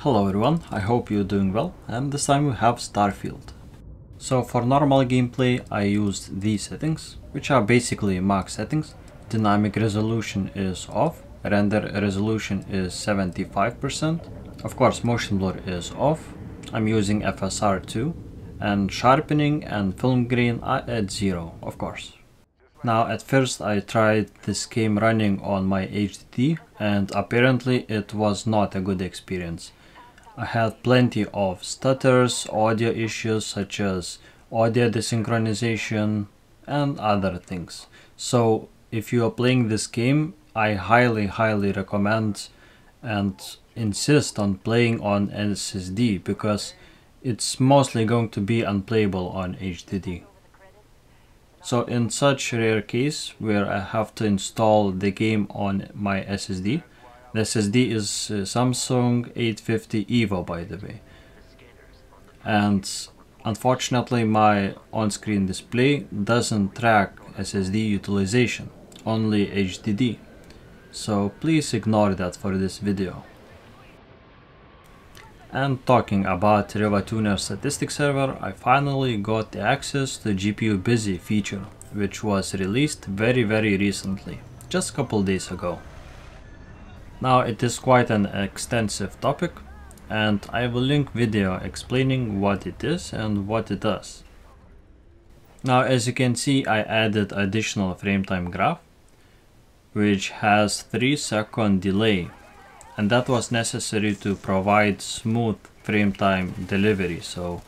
Hello everyone, I hope you're doing well, and this time we have Starfield. So for normal gameplay I used these settings, which are basically max settings. Dynamic resolution is off, render resolution is 75%, of course motion blur is off, I'm using FSR 2, and sharpening and film grain are at 0, of course. Now at first I tried this game running on my HDD and apparently it was not a good experience. I had plenty of stutters, audio issues such as audio desynchronization and other things. So if you are playing this game, I highly recommend and insist on playing on SSD because it's mostly going to be unplayable on HDD. So in such rare case where I have to install the game on my SSD, the SSD is Samsung 850 EVO by the way, and unfortunately my on-screen display doesn't track SSD utilization, only HDD, so please ignore that for this video. And talking about RivaTuner statistic server, I finally got the access to GPU busy feature, which was released very recently, just a couple days ago. Now it is quite an extensive topic, and I will link video explaining what it is and what it does. Now as you can see, I added additional frame time graph, which has 3-second delay, and that was necessary to provide smooth frame time delivery. So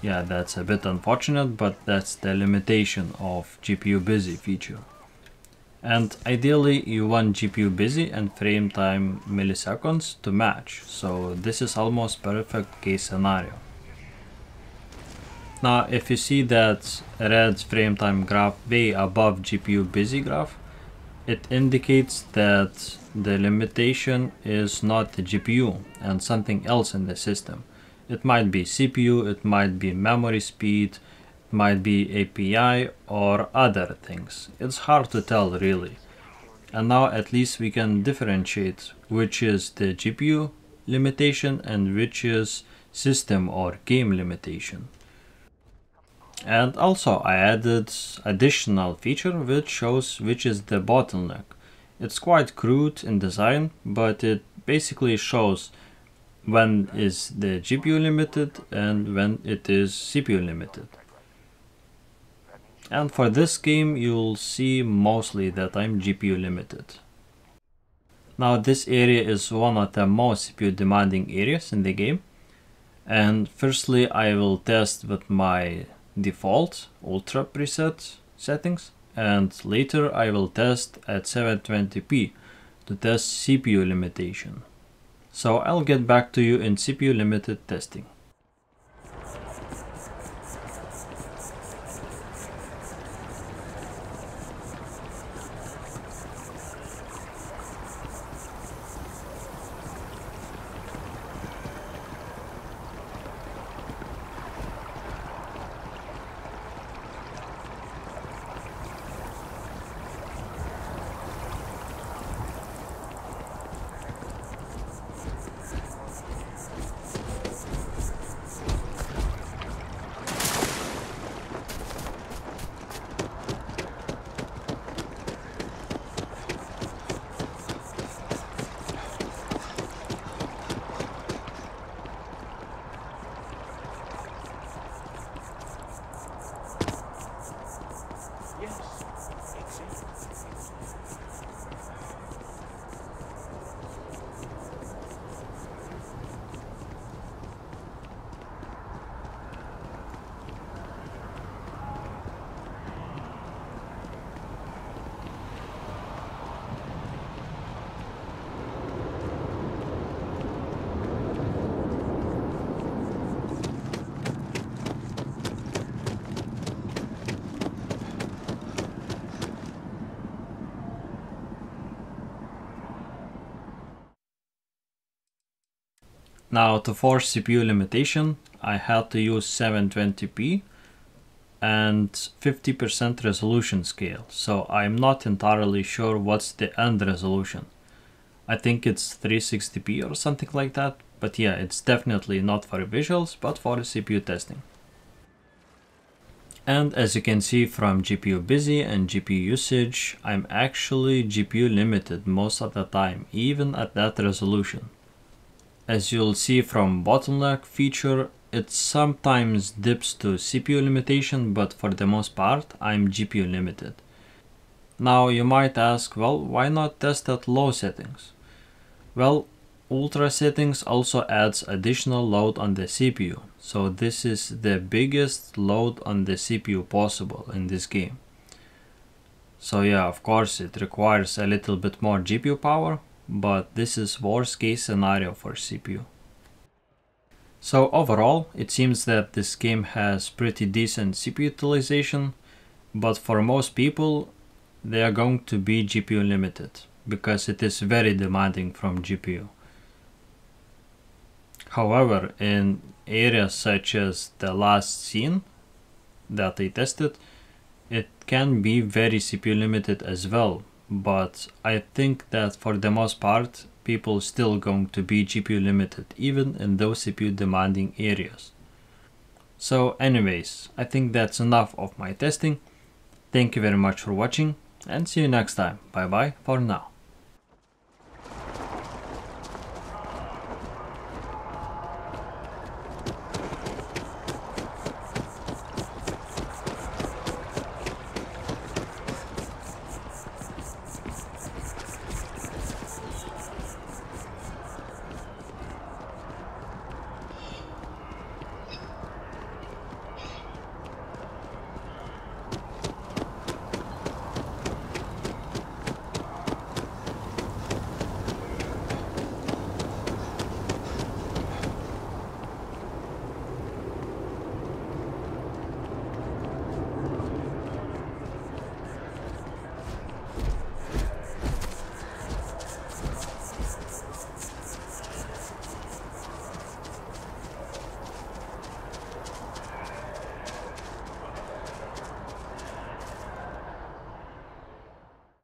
yeah, that's a bit unfortunate, but that's the limitation of GPU busy feature. And ideally you want GPU busy and frame time milliseconds to match, so this is almost perfect case scenario. Now if you see that red frame time graph way above GPU busy graph, it indicates that the limitation is not the GPU and something else in the system. It might be CPU, it might be memory speed, might be API or other things. It's hard to tell really. And now at least we can differentiate which is the GPU limitation and which is system or game limitation. And also I added additional feature which shows which is the bottleneck. It's quite crude in design, but it basically shows when is the GPU limited and when it is CPU limited. And for this game you'll see mostly that I'm GPU limited. Now this area is one of the most CPU demanding areas in the game, and firstly I will test with my default ultra preset settings, and later I will test at 720p to test CPU limitation. So I'll get back to you in CPU limited testing. Now to force CPU limitation, I had to use 720p and 50% resolution scale, so I'm not entirely sure what's the end resolution. I think it's 360p or something like that, But yeah, it's definitely not for visuals, but for CPU testing. And as you can see from GPU busy and GPU usage, I'm actually GPU limited most of the time, even at that resolution. As you'll see from bottleneck feature, it sometimes dips to CPU limitation, but for the most part, I'm GPU limited. Now you might ask, well, why not test at low settings? Well, ultra settings also adds additional load on the CPU, so this is the biggest load on the CPU possible in this game. So yeah, of course it requires a little bit more GPU power, but this is worst case scenario for CPU. So overall, it seems that this game has pretty decent CPU utilization, but for most people, they are going to be GPU limited, because it is very demanding from GPU. However, in areas such as the last scene that I tested, it can be very CPU limited as well, but I think that for the most part, people still going to be GPU limited, even in those CPU demanding areas. So anyways, I think that's enough of my testing. Thank you very much for watching, and see you next time. Bye bye for now.